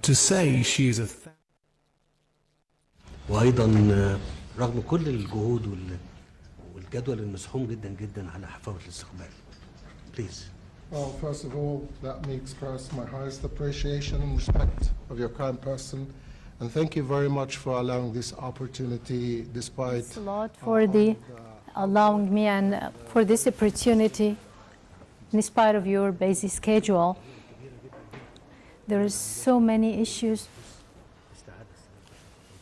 to say she is a وأيضا رغم كل الجهود والجدول المزحوم جدا جدا على حفاوة الاستقبال. Please. Well, first of all, let me express my highest appreciation and respect of your kind person, and thank you very much for allowing this opportunity despite... Thanks a lot for allowing me and for this opportunity in spite of your busy schedule. There are so many issues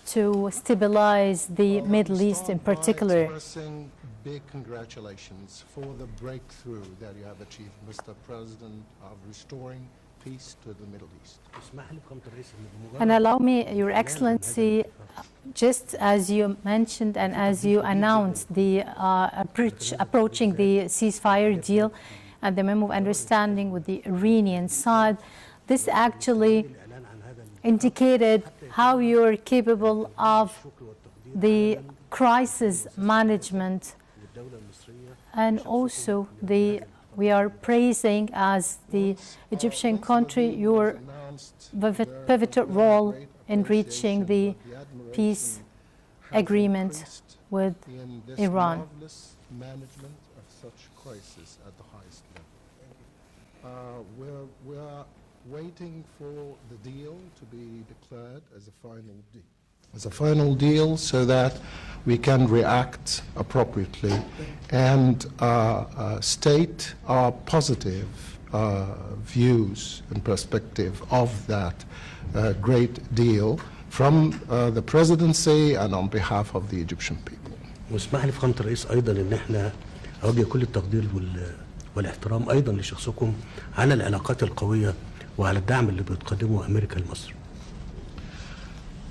to stabilize the Middle East in particular. Expressing big congratulations for the breakthrough that you have achieved, Mr. President, of restoring peace to the Middle East. And allow me, Your Excellency, just as you mentioned and as you announced the approaching the ceasefire deal and the memo of understanding with the Iranian side, this actually indicated how you're capable of the crisis management, and also we are praising as the Egyptian country your pivotal role in reaching the peace agreement with Iran. Management of such crisis at the highest level. We're waiting for the deal to be declared as a final deal so that we can react appropriately and state our positive views and perspective of that great deal from the presidency and on behalf of the Egyptian people. واسمح لي فخامة الرئيس أيضا إن احنا أوجه كل التقدير والاحترام أيضا لشخصكم على العلاقات القوية وعلى الدعم اللي بتقدمه أمريكا لمصر.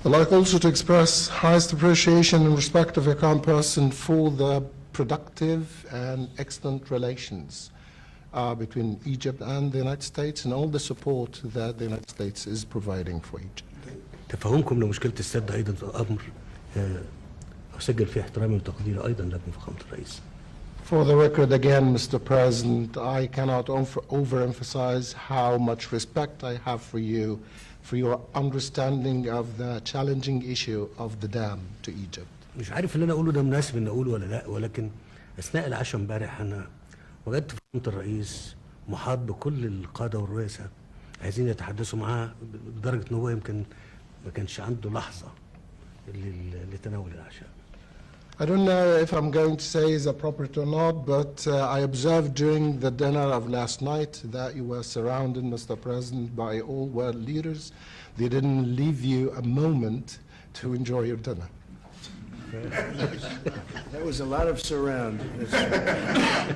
I'd like also to express highest appreciation and respect of your kind person for the productive and excellent relations between Egypt and the United States and all the support that the United States is providing for Egypt. تفهمكم لمشكلة السد أيضا أمر أسجل فيه احترامي وتقديري أيضا لكم فخامة الرئيس. For the record again, Mr. President, I cannot overemphasize how much respect I have for you, for your understanding of the challenging issue of the dam to Egypt. مش عارف اللي أنا أقوله ده مناسب إن أقوله ولا لا، ولكن أثناء العشاء امبارح أنا وجدت فخامة الرئيس محاط بكل القادة والرؤساء عايزين يتحدثوا معاه لدرجة إن هو يمكن ما كانش عنده لحظة لتناول العشاء. I don't know if I'm going to say is appropriate or not, but I observed during the dinner of last night that you were surrounded, Mr. President, by all world leaders. They didn't leave you a moment to enjoy your dinner. That was a lot of surround.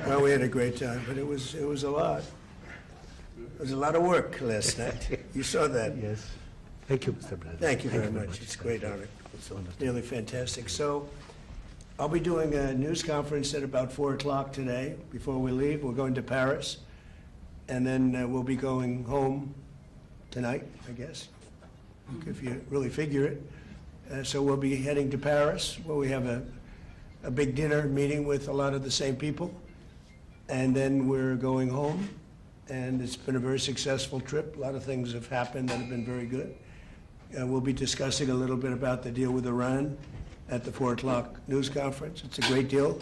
Well, we had a great time, but it was a lot. It was a lot of work last night. You saw that. Yes. Thank you, Mr. President. Thank you very much. It's a great honor. It's really fantastic. So I'll be doing a news conference at about 4 o'clock today. Before we leave, we're going to Paris, and then we'll be going home tonight, I guess, if you really figure it. So we'll be heading to Paris, where we have a big dinner meeting with a lot of the same people, and then we're going home. And it's been a very successful trip. A lot of things have happened that have been very good. We'll be discussing a little bit about the deal with Iran at the 4 o'clock news conference. It's a great deal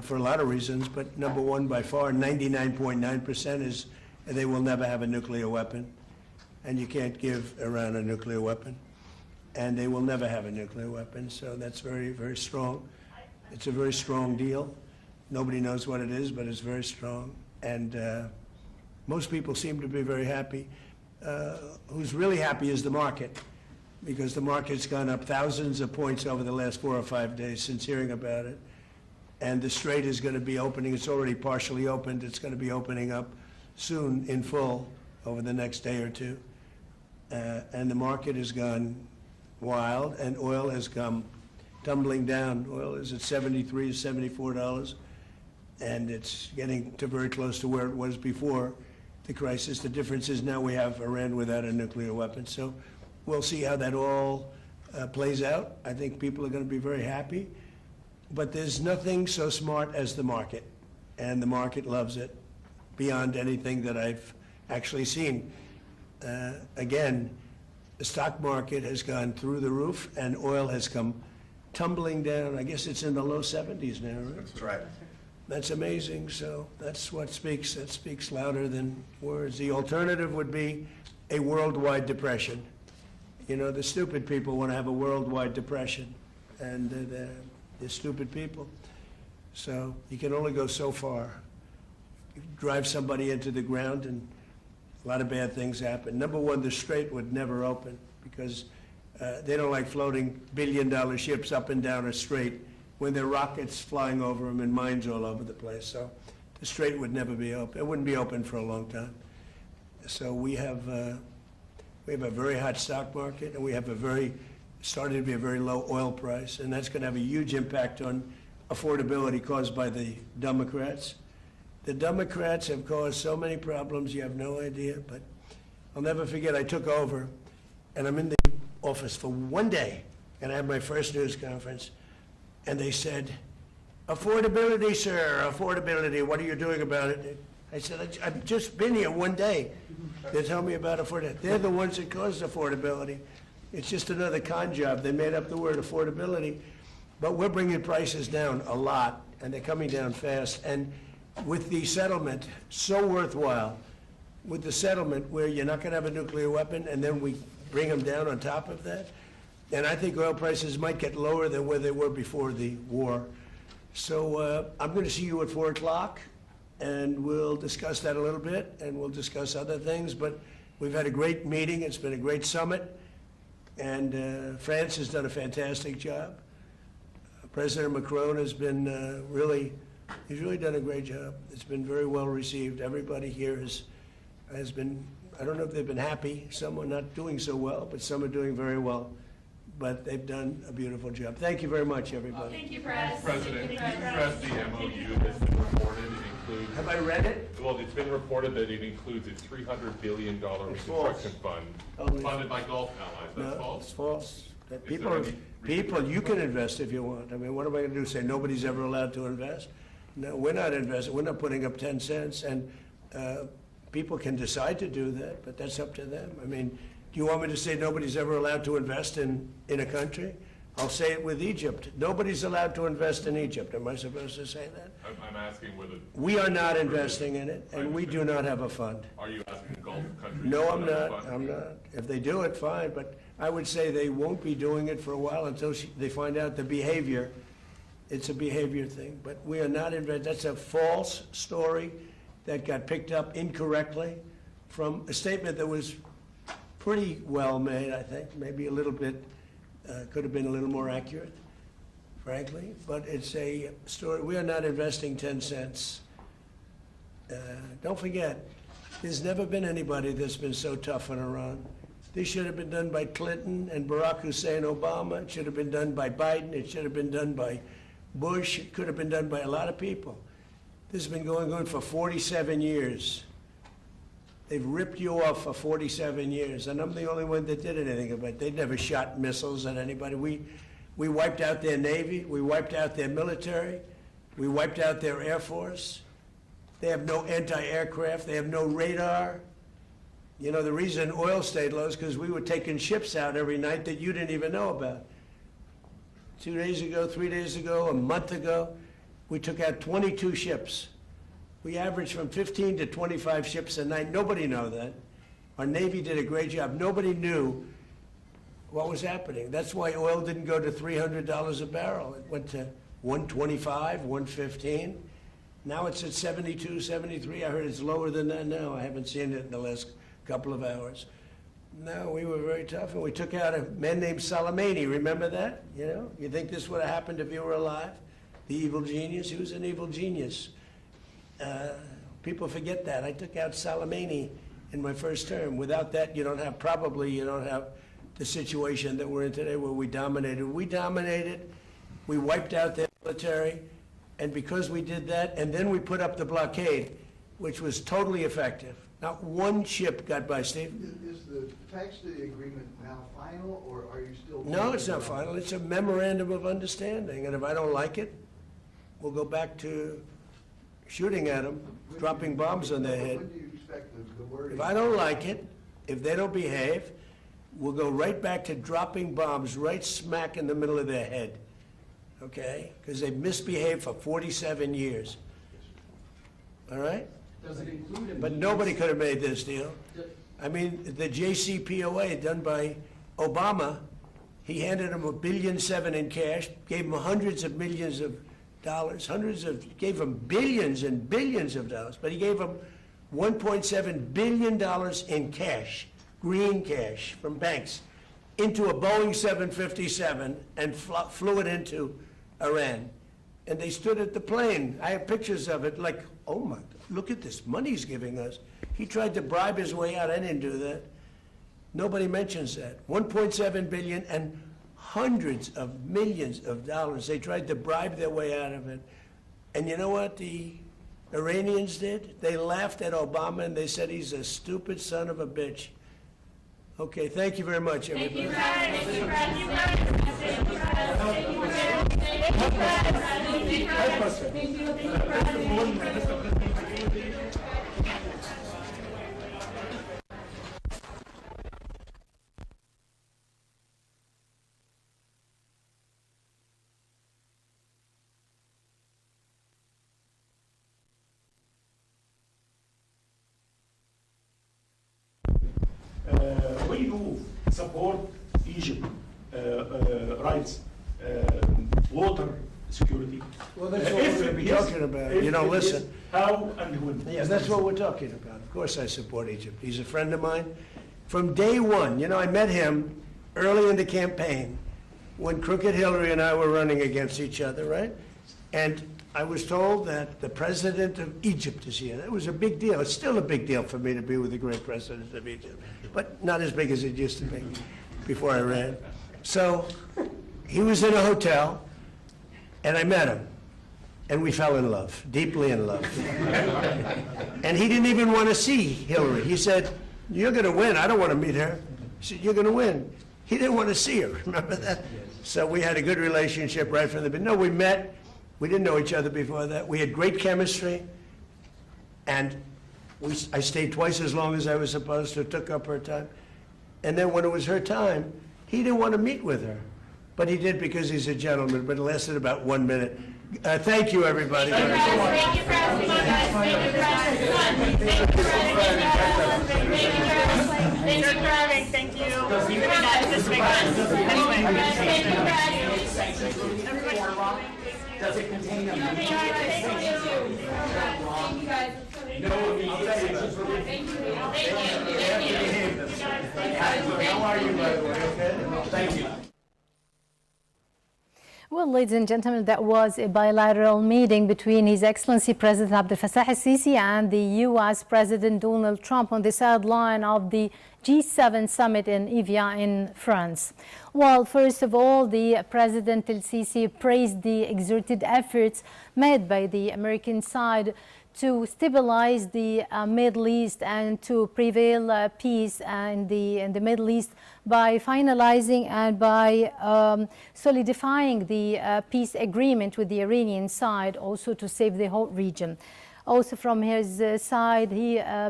for a lot of reasons, but number one, by far, 99.9% is they will never have a nuclear weapon, and you can't give Iran a nuclear weapon, and they will never have a nuclear weapon, so that's very, very strong. It's a very strong deal. Nobody knows what it is, but it's very strong, and most people seem to be very happy. Who's really happy is the market, because the market's gone up thousands of points over the last 4 or 5 days since hearing about it. And the Strait is going to be opening. It's already partially opened. It's going to be opening up soon in full over the next day or two. And the market has gone wild, and oil has come tumbling down. Oil is at $73 to $74, and it's getting to very close to where it was before the crisis. The difference is now we have Iran without a nuclear weapon. So we'll see how that all plays out. I think people are going to be very happy. But there's nothing so smart as the market, and the market loves it beyond anything that I've actually seen. Again, the stock market has gone through the roof, and oil has come tumbling down. I guess it's in the low 70s now, right? That's right. That's amazing. So that's what speaks. That speaks louder than words. The alternative would be a worldwide depression. You know, the stupid people want to have a worldwide depression, and they're stupid people. So you can only go so far. You drive somebody into the ground, and a lot of bad things happen. Number one, the Strait would never open because they don't like floating billion-dollar ships up and down a strait when there are rockets flying over them and mines all over the place. So the Strait would never be open. It wouldn't be open for a long time. So we have a very hot stock market, and we have started to be a very low oil price, and that's going to have a huge impact on affordability caused by the Democrats. The Democrats have caused so many problems, you have no idea, but I'll never forget, I took over, and I'm in the office for one day, and I had my first news conference, and they said, affordability, sir, affordability, what are you doing about it? I said, I've just been here one day. They tell me about affordability. They're the ones that caused affordability. It's just another con job. They made up the word affordability, but we're bringing prices down a lot, and they're coming down fast. And with the settlement, so worthwhile, with the settlement where you're not going to have a nuclear weapon, and then we bring them down on top of that, and I think oil prices might get lower than where they were before the war. So I'm going to see you at 4 o'clock. And we'll discuss that a little bit, and we'll discuss other things. But we've had a great meeting. It's been a great summit. And France has done a fantastic job. President Macron has been he's really done a great job. It's been very well received. Everybody here has been, I don't know if they've been happy. Some are not doing so well, but some are doing very well. But they've done a beautiful job. Thank you very much, everybody. Thank you, Press. President, you press the MOU that's been reported. It includes, Have I read it? well, it's been reported that it includes a $300 billion reconstruction fund funded by Gulf allies. That's No, false? it's false. That Is people, there any people, you can invest if you want. I mean, what am I gonna do, say nobody's ever allowed to invest? No, we're not investing, we're not putting up 10 cents, and people can decide to do that, but that's up to them. I mean, do you want me to say nobody's ever allowed to invest in a country? I'll say it with Egypt. Nobody's allowed to invest in Egypt. Am I supposed to say that? I'm asking whether. We are not investing in it, and we do not have a fund. Are you asking Gulf countries? No, to I'm have a not, fund? I'm not. If they do it, fine, but I would say they won't be doing it for a while until they find out the behavior. It's a behavior thing, but we are not investing. That's a false story that got picked up incorrectly from a statement that was pretty well made, I think, maybe a little bit, could have been a little more accurate, frankly, but it's a story. We are not investing 10 cents. Don't forget, there's never been anybody that's been so tough on Iran. This should have been done by Clinton and Barack Hussein Obama. It should have been done by Biden. It should have been done by Bush. It could have been done by a lot of people. This has been going on for 47 years. They've ripped you off for 47 years, and I'm the only one that did anything about it. They never shot missiles at anybody. We wiped out their Navy. We wiped out their military. We wiped out their Air Force. They have no anti-aircraft. They have no radar. You know, the reason oil stayed low is because we were taking ships out every night that you didn't even know about. 2 days ago, 3 days ago, a month ago, we took out 22 ships. We averaged from 15 to 25 ships a night. Nobody knew that. Our Navy did a great job. Nobody knew what was happening. That's why oil didn't go to $300 a barrel. It went to $125, $115. Now it's at 72, 73. I heard it's lower than that now. I haven't seen it in the last couple of hours. No, we were very tough, and we took out a man named Soleimani. Remember that? You know, you think this would have happened if you were alive? The evil genius. He was an evil genius. People forget that. I took out Soleimani in my first term. Without that, you don't have the situation that we're in today where we dominated. We wiped out their military, and because we did that, and then we put up the blockade, which was totally effective. Not one ship got by, Steve. Is the text of the agreement now final, or are you still? No, it's not final. It's a memorandum of understanding, and if I don't like it, we'll go back to shooting at them, dropping bombs on their head. When do you expect the word? If I don't like it, if they don't behave, will go right back to dropping bombs right smack in the middle of their head, okay? Because they've misbehaved for 47 years. All right? Does it include But nobody could have made this deal. I mean, the JCPOA done by Obama, he handed him $1.7 billion in cash, gave him hundreds of millions of dollars, gave him billions and billions of dollars, but he gave him $1.7 billion in cash, green cash from banks, into a Boeing 757 and flew it into Iran. And they stood at the plane. I have pictures of it, like, oh my, look at this money he's giving us. He tried to bribe his way out. I didn't do that. Nobody mentions that. 1.7 billion and hundreds of millions of dollars. They tried to bribe their way out of it. And you know what the Iranians did? They laughed at Obama and they said he's a stupid son of a bitch. Okay, thank you very much, everybody. We do support Egypt rights, water security. Well, that's what we're going to be talking about. You know, listen. How and when? Yeah, that's what we're talking about. Of course I support Egypt. He's a friend of mine. From day one, you know, I met him early in the campaign when Crooked Hillary and I were running against each other, right? And I was told that the president of Egypt is here. That was a big deal. It's still a big deal for me to be with the great president of Egypt, but not as big as it used to be before I ran. So he was in a hotel, and I met him, and we fell in love, deeply in love. And he didn't even want to see Hillary. He said, "You're going to win. I don't want to meet her." He said, "You're going to win." He didn't want to see her. Remember that? So we had a good relationship right from the beginning. No, we met. We didn't know each other before that. We had great chemistry, and I stayed twice as long as I was supposed to, took up her time. And then when it was her time, he didn't want to meet with her. But he did because he's a gentleman, but it lasted about 1 minute. Thank you, everybody. Thank you for having me, guys. Thank you for having. Thank you. Does it contain a Thank you guys. How are you, by the way? Okay? Thank you. Well, ladies and gentlemen, that was a bilateral meeting between His Excellency President Abdel Fattah el-Sisi and the U.S. President Donald Trump on the sideline of the G7 summit in Evian in France. Well, first of all, the President el-Sisi praised the exerted efforts made by the American side to stabilize the Middle East and to prevail peace in the Middle East by finalizing and by solidifying the peace agreement with the Iranian side, also to save the whole region. Also from his side,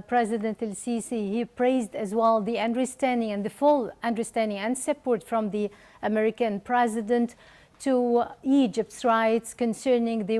President el-Sisi, he praised as well the understanding and the full understanding and support from the American president to Egypt's rights concerning the